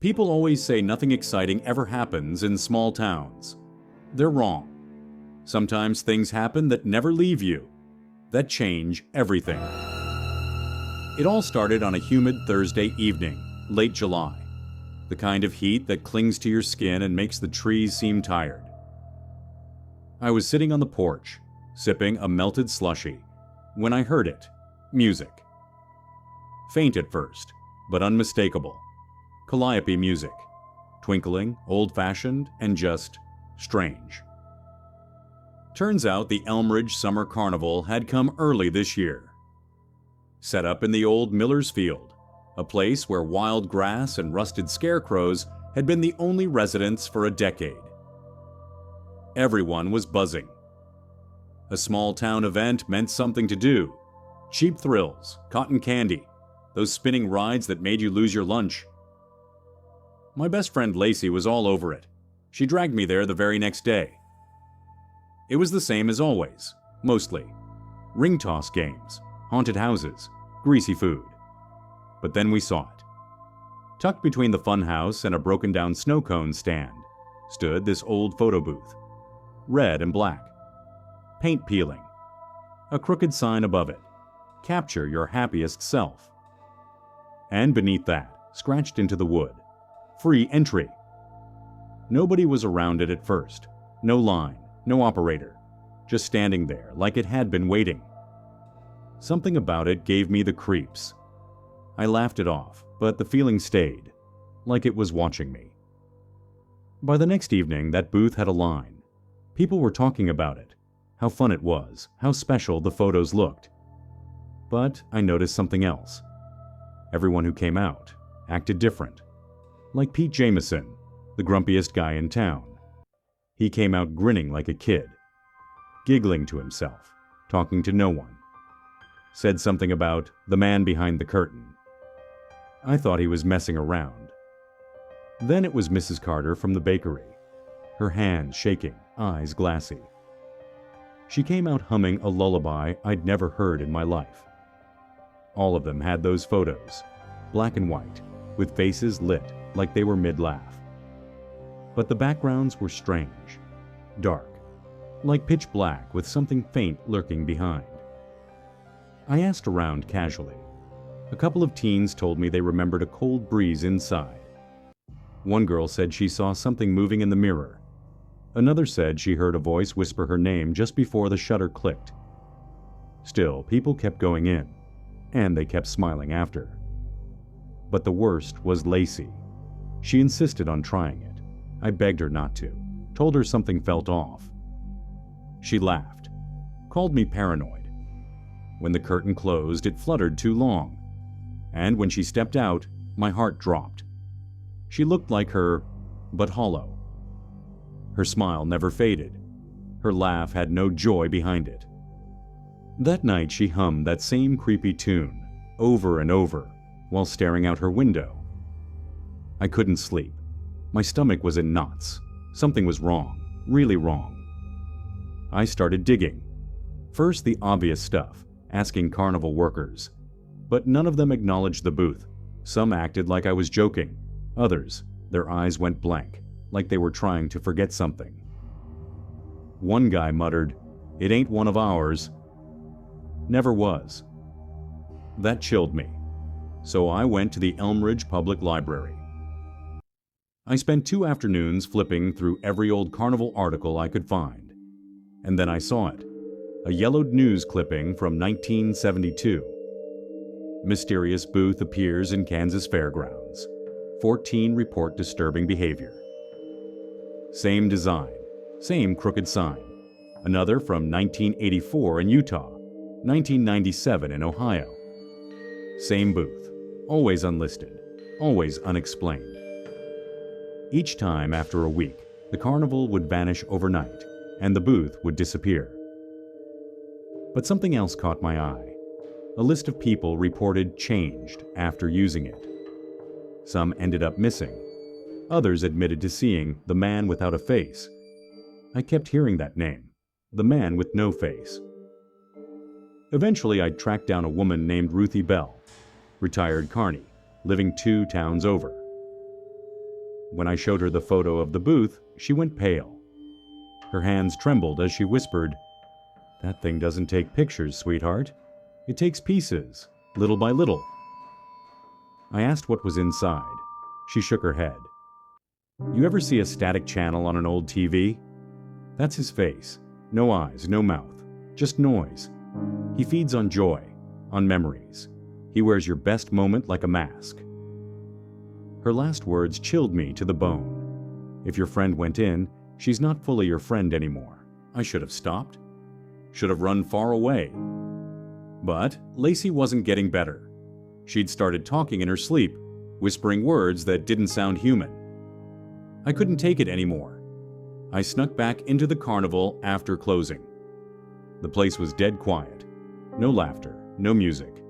People always say nothing exciting ever happens in small towns. They're wrong. Sometimes things happen that never leave you, that change everything. It all started on a humid Thursday evening, late July. The kind of heat that clings to your skin and makes the trees seem tired. I was sitting on the porch, sipping a melted slushie, when I heard it. Music. Faint at first, but unmistakable. Calliope music. Twinkling, old-fashioned, and just strange. Turns out the Elmridge Summer Carnival had come early this year. Set up in the old Miller's Field, a place where wild grass and rusted scarecrows had been the only residents for a decade. Everyone was buzzing. A small-town event meant something to do. Cheap thrills, cotton candy, those spinning rides that made you lose your lunch. My best friend Lacey was all over it. She dragged me there the very next day. It was the same as always, mostly. Ring toss games, haunted houses, greasy food. But then we saw it. Tucked between the fun house and a broken-down snow cone stand stood this old photo booth. Red and black. Paint peeling. A crooked sign above it. Capture your happiest self. And beneath that, scratched into the wood, free entry. Nobody was around it at first. No line, no operator. Just standing there like it had been waiting. Something about it gave me the creeps. I laughed it off, but the feeling stayed, like it was watching me. By the next evening, that booth had a line. People were talking about it, how fun it was, how special the photos looked. But I noticed something else. Everyone who came out acted different. Like Pete Jameson, the grumpiest guy in town. He came out grinning like a kid, giggling to himself, talking to no one. Said something about the man behind the curtain. I thought he was messing around. Then it was Mrs. Carter from the bakery, her hands shaking, eyes glassy. She came out humming a lullaby I'd never heard in my life. All of them had those photos, black and white, with faces lit like they were mid-laugh. But the backgrounds were strange, dark, like pitch black with something faint lurking behind. I asked around casually. A couple of teens told me they remembered a cold breeze inside. One girl said she saw something moving in the mirror. Another said she heard a voice whisper her name just before the shutter clicked. Still, people kept going in, and they kept smiling after. But the worst was Lacey. She insisted on trying it. I begged her not to, told her something felt off. She laughed, called me paranoid. When the curtain closed, it fluttered too long. And when she stepped out, my heart dropped. She looked like her, but hollow. Her smile never faded. Her laugh had no joy behind it. That night she hummed that same creepy tune, over and over, while staring out her window. I couldn't sleep. My stomach was in knots. Something was wrong, really wrong. I started digging. First the obvious stuff, asking carnival workers. But none of them acknowledged the booth. Some acted like I was joking. Others, their eyes went blank, like they were trying to forget something. One guy muttered, "It ain't one of ours." Never was. That chilled me. So I went to the Elmridge Public Library. I spent 2 afternoons flipping through every old carnival article I could find. And then I saw it. A yellowed news clipping from 1972. Mysterious booth appears in Kansas fairgrounds. 14 report disturbing behavior. Same design, same crooked sign. Another from 1984 in Utah, 1997 in Ohio. Same booth, always unlisted, always unexplained. Each time after a week, the carnival would vanish overnight, and the booth would disappear. But something else caught my eye. A list of people reported changed after using it. Some ended up missing. Others admitted to seeing the man without a face. I kept hearing that name, the man with no face. Eventually, I tracked down a woman named Ruthie Bell, retired carny, living 2 towns over. When I showed her the photo of the booth, she went pale. Her hands trembled as she whispered, "That thing doesn't take pictures, sweetheart. It takes pieces, little by little." I asked what was inside. She shook her head. "You ever see a static channel on an old TV? That's his face. No eyes, no mouth, just noise. He feeds on joy, on memories. He wears your best moment like a mask." Her last words chilled me to the bone. If your friend went in, she's not fully your friend anymore. I should have stopped. Should have run far away. But Lacey wasn't getting better. She'd started talking in her sleep, whispering words that didn't sound human. I couldn't take it anymore. I snuck back into the carnival after closing. The place was dead quiet. No laughter, no music.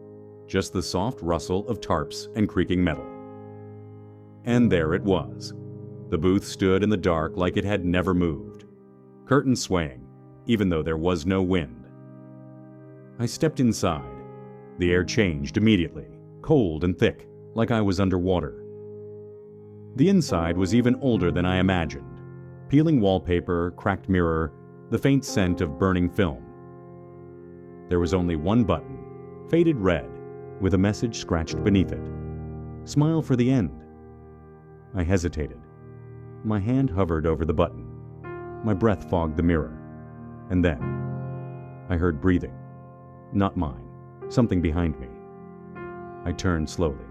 Just the soft rustle of tarps and creaking metal. And there it was. The booth stood in the dark like it had never moved. Curtains swaying, even though there was no wind. I stepped inside. The air changed immediately, cold and thick, like I was underwater. The inside was even older than I imagined. Peeling wallpaper, cracked mirror, the faint scent of burning film. There was only one button, faded red, with a message scratched beneath it. "Smile for the end." I hesitated. My hand hovered over the button. My breath fogged the mirror. And then, I heard breathing. Not mine, something behind me. I turned slowly.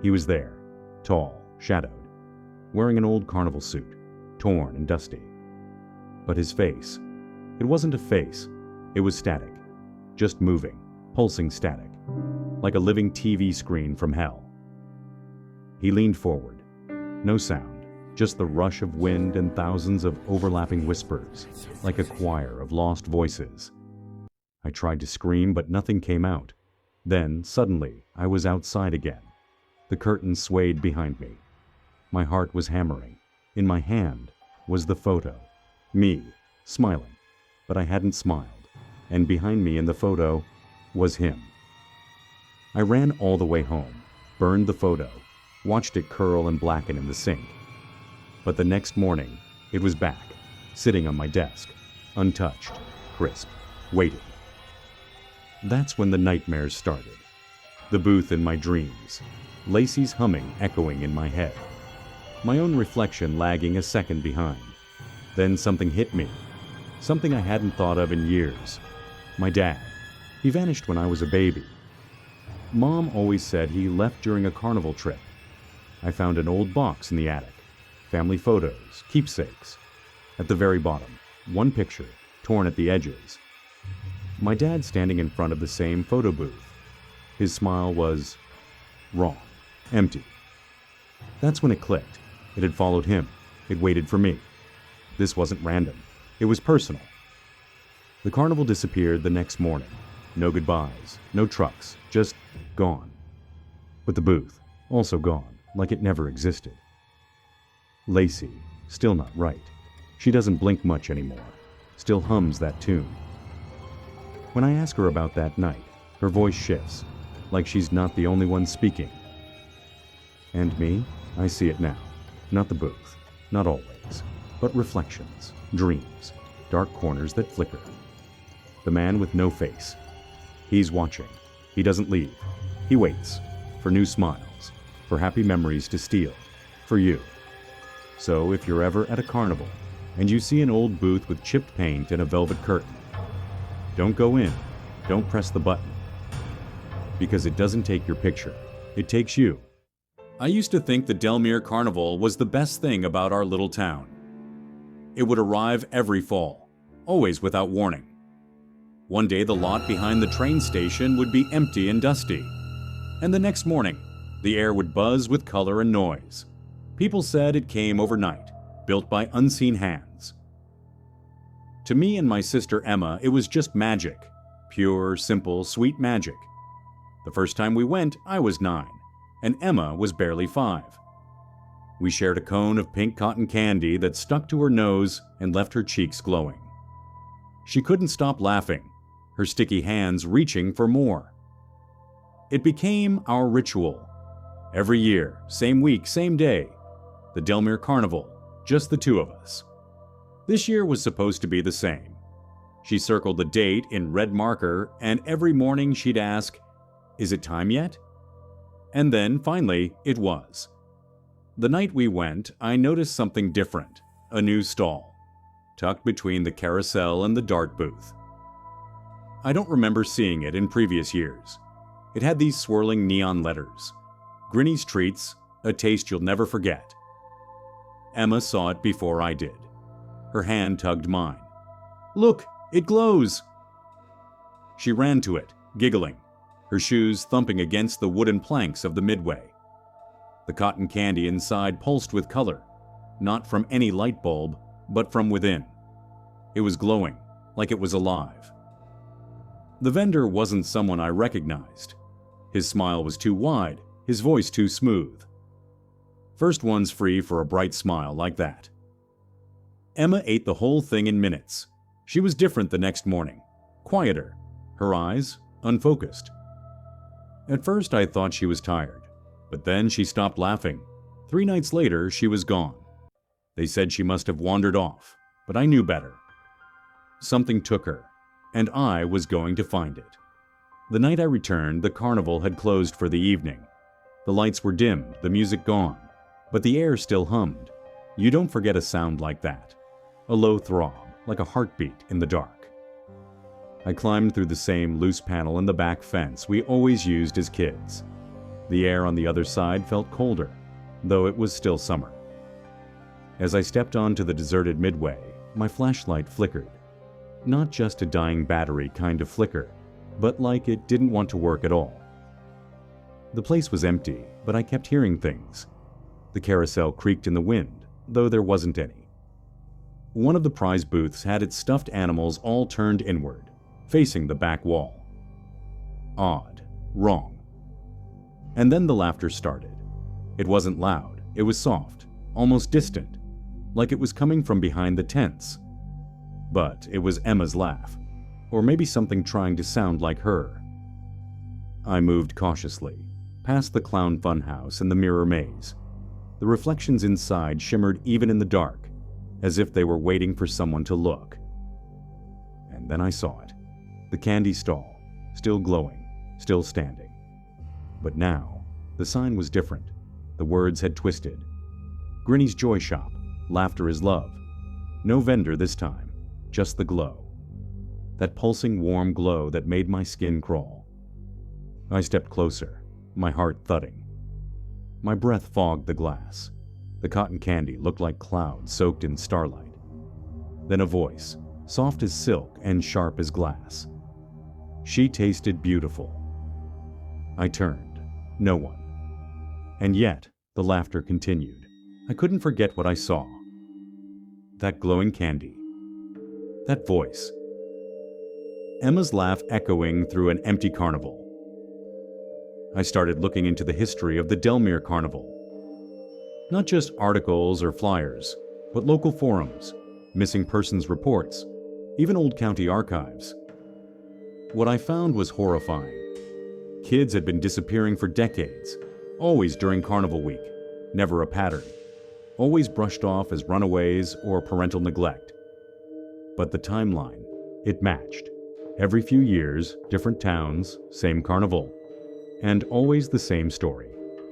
He was there, tall, shadowed, wearing an old carnival suit, torn and dusty. But his face, it wasn't a face, it was static, just moving, pulsing static, like a living TV screen from hell. He leaned forward. No sound, just the rush of wind and thousands of overlapping whispers, like a choir of lost voices. I tried to scream, but nothing came out. Then, suddenly, I was outside again. The curtains swayed behind me. My heart was hammering. In my hand was the photo. Me, smiling. But I hadn't smiled. And behind me in the photo was him. I ran all the way home, burned the photo, watched it curl and blacken in the sink. But the next morning, it was back, sitting on my desk, untouched, crisp, waiting. That's when the nightmares started. The booth in my dreams, Lacey's humming echoing in my head, my own reflection lagging a second behind. Then something hit me, something I hadn't thought of in years. My dad. He vanished when I was a baby. Mom always said he left during a carnival trip. I found an old box in the attic. Family photos, keepsakes. At the very bottom, one picture, torn at the edges. My dad standing in front of the same photo booth. His smile was wrong, empty. That's when it clicked. It had followed him. It waited for me. This wasn't random. It was personal. The carnival disappeared the next morning. No goodbyes, no trucks, just gone. But the booth, also gone. Like it never existed. Lacey, still not right. She doesn't blink much anymore. Still hums that tune. When I ask her about that night, her voice shifts, like she's not the only one speaking. And me, I see it now. Not the booth, not always, but reflections, dreams, dark corners that flicker. The man with no face. He's watching. He doesn't leave. He waits for new smiles. For happy memories to steal, for you. So if you're ever at a carnival and you see an old booth with chipped paint and a velvet curtain, don't go in, don't press the button. Because it doesn't take your picture, it takes you. I used to think the Delmere Carnival was the best thing about our little town. It would arrive every fall, always without warning. One day the lot behind the train station would be empty and dusty, and the next morning, the air would buzz with color and noise. People said it came overnight, built by unseen hands. To me and my sister Emma, it was just magic. Pure, simple, sweet magic. The first time we went, I was 9, and Emma was barely 5. We shared a cone of pink cotton candy that stuck to her nose and left her cheeks glowing. She couldn't stop laughing, her sticky hands reaching for more. It became our ritual. Every year, same week, same day. the Delmere Carnival, just the two of us. This year was supposed to be the same. She circled the date in red marker, and every morning she'd ask, "Is it time yet?" And then, finally, it was. The night we went, I noticed something different, a new stall, tucked between the carousel and the dart booth. I don't remember seeing it in previous years. It had these swirling neon letters. Grinny's Treats, a taste you'll never forget. Emma saw it before I did. Her hand tugged mine. "Look, it glows!" She ran to it, giggling, her shoes thumping against the wooden planks of the midway. The cotton candy inside pulsed with color, not from any light bulb, but from within. It was glowing, like it was alive. The vendor wasn't someone I recognized. His smile was too wide, his voice too smooth. First one's free for a bright smile like that. Emma ate the whole thing in minutes. She was different the next morning, quieter, her eyes unfocused. At first I thought she was tired, but then she stopped laughing. 3 nights later, she was gone. They said she must have wandered off, but I knew better. Something took her, and I was going to find it. The night I returned, the carnival had closed for the evening. The lights were dimmed, the music gone, but the air still hummed. You don't forget a sound like that. A low throb, like a heartbeat in the dark. I climbed through the same loose panel in the back fence we always used as kids. The air on the other side felt colder, though it was still summer. As I stepped onto the deserted midway, my flashlight flickered. Not just a dying battery kind of flicker, but like it didn't want to work at all. The place was empty, but I kept hearing things. The carousel creaked in the wind, though there wasn't any. One of the prize booths had its stuffed animals all turned inward, facing the back wall. Odd. Wrong. And then the laughter started. It wasn't loud, it was soft, almost distant, like it was coming from behind the tents. But it was Emma's laugh, or maybe something trying to sound like her. I moved cautiously, past the clown funhouse and the mirror maze. The reflections inside shimmered even in the dark, as if they were waiting for someone to look. And then I saw it. The candy stall, still glowing, still standing. But now, the sign was different. The words had twisted. Grinny's Joy Shop, laughter is love. No vendor this time, just the glow. That pulsing warm glow that made my skin crawl. I stepped closer, my heart thudding. My breath fogged the glass. The cotton candy looked like clouds soaked in starlight. Then a voice, soft as silk and sharp as glass. She tasted beautiful. I turned. No one. And yet, the laughter continued. I couldn't forget what I saw. That glowing candy. That voice. Emma's laugh echoing through an empty carnival. I started looking into the history of the Delmere Carnival. Not just articles or flyers, but local forums, missing persons reports, even old county archives. What I found was horrifying. Kids had been disappearing for decades, always during Carnival Week, never a pattern, always brushed off as runaways or parental neglect. But the timeline, it matched. Every few years, different towns, same carnival, and always the same story.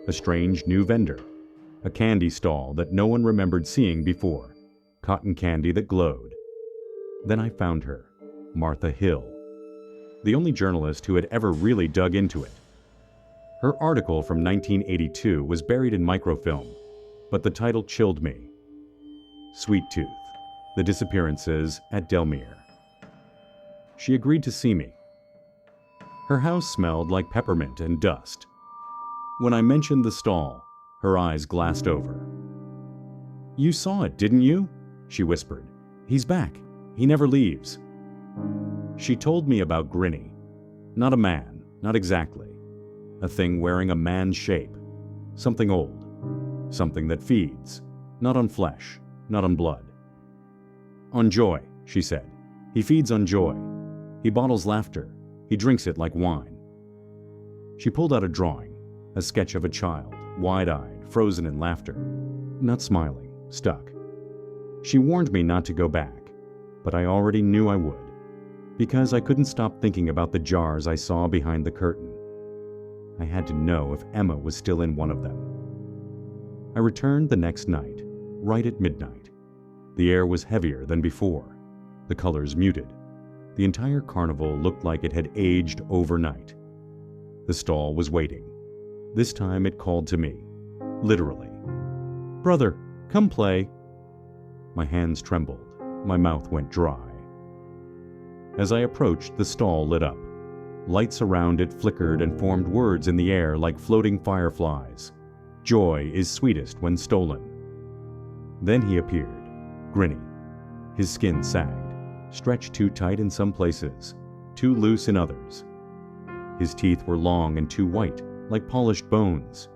A strange new vendor, a candy stall that no one remembered seeing before, cotton candy that glowed. Then I found her, Martha Hill, the only journalist who had ever really dug into it. Her article from 1982 was buried in microfilm, but the title chilled me. Sweet Tooth, The Disappearances at Delmere. She agreed to see me. Her house smelled like peppermint and dust. When I mentioned the stall, her eyes glassed over. "You saw it, didn't you?" she whispered. "He's back. He never leaves." She told me about Grinny. Not a man, not exactly. A thing wearing a man's shape. Something old. Something that feeds. Not on flesh, not on blood. "On joy," she said. "He feeds on joy. He bottles laughter. He drinks it like wine." She pulled out a drawing, a sketch of a child, wide-eyed, frozen in laughter. not smiling, stuck. She warned me not to go back, but I already knew I would, because I couldn't stop thinking about the jars I saw behind the curtain. I had to know if Emma was still in one of them. I returned the next night, right at midnight. The air was heavier than before, the colors muted. The entire carnival looked like it had aged overnight. The stall was waiting. This time it called to me, literally. "Brother, come play." My hands trembled, my mouth went dry. As I approached, the stall lit up. Lights around it flickered and formed words in the air like floating fireflies. Joy is sweetest when stolen. Then he appeared, grinning. His skin sagged, stretched too tight in some places, too loose in others. His teeth were long and too white, like polished bones.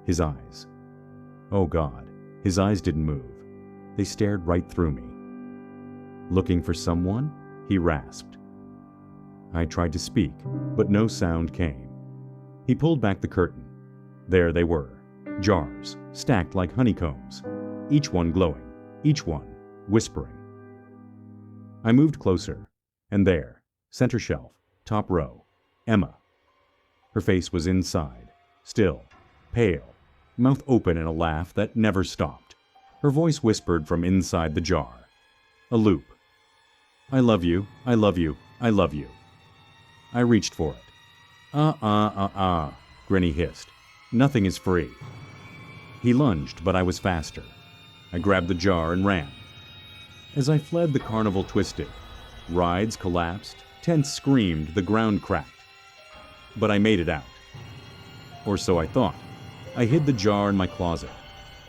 His eyes. Oh God, his eyes didn't move. They stared right through me. "Looking for someone?" he rasped. I tried to speak, but no sound came. He pulled back the curtain. There they were, jars, stacked like honeycombs, each one glowing, each one whispering. I moved closer, and there, center shelf, top row, Emma. Her face was inside, still, pale, mouth open in a laugh that never stopped. Her voice whispered from inside the jar. A loop. "I love you, I love you, I love you." I reached for it. Grinny hissed. "Nothing is free." He lunged, but I was faster. I grabbed the jar and ran. As I fled, the carnival twisted. Rides collapsed, tents screamed, the ground cracked. But I made it out. Or so I thought. I hid the jar in my closet.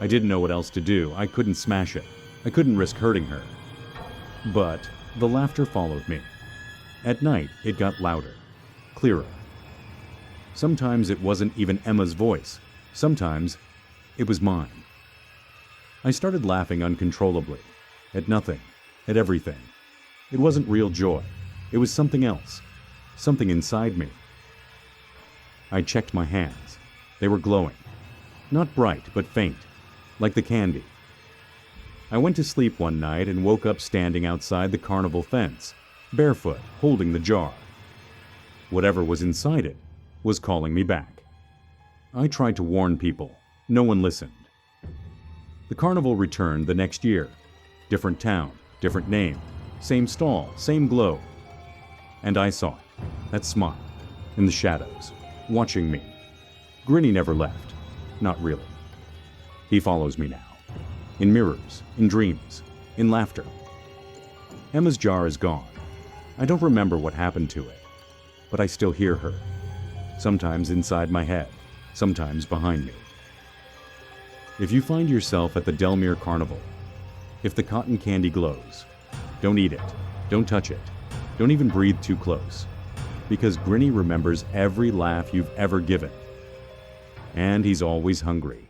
I didn't know what else to do. I couldn't smash it. I couldn't risk hurting her. But the laughter followed me. At night, it got louder, clearer. Sometimes it wasn't even Emma's voice. Sometimes it was mine. I started laughing uncontrollably. At nothing. At everything. It wasn't real joy. It was something else. Something inside me. I checked my hands. They were glowing. Not bright, but faint. Like the candy. I went to sleep one night and woke up standing outside the carnival fence, barefoot, holding the jar. Whatever was inside it was calling me back. I tried to warn people. No one listened. The carnival returned the next year. Different town, different name, same stall, same glow. And I saw it, that smile, in the shadows, watching me. Grinny never left. Not really. He follows me now. In mirrors, in dreams, in laughter. Emma's jar is gone. I don't remember what happened to it, but I still hear her. Sometimes inside my head, sometimes behind me. If you find yourself at the Delmere Carnival, if the cotton candy glows, don't eat it, don't touch it, don't even breathe too close, because Grinny remembers every laugh you've ever given. And he's always hungry.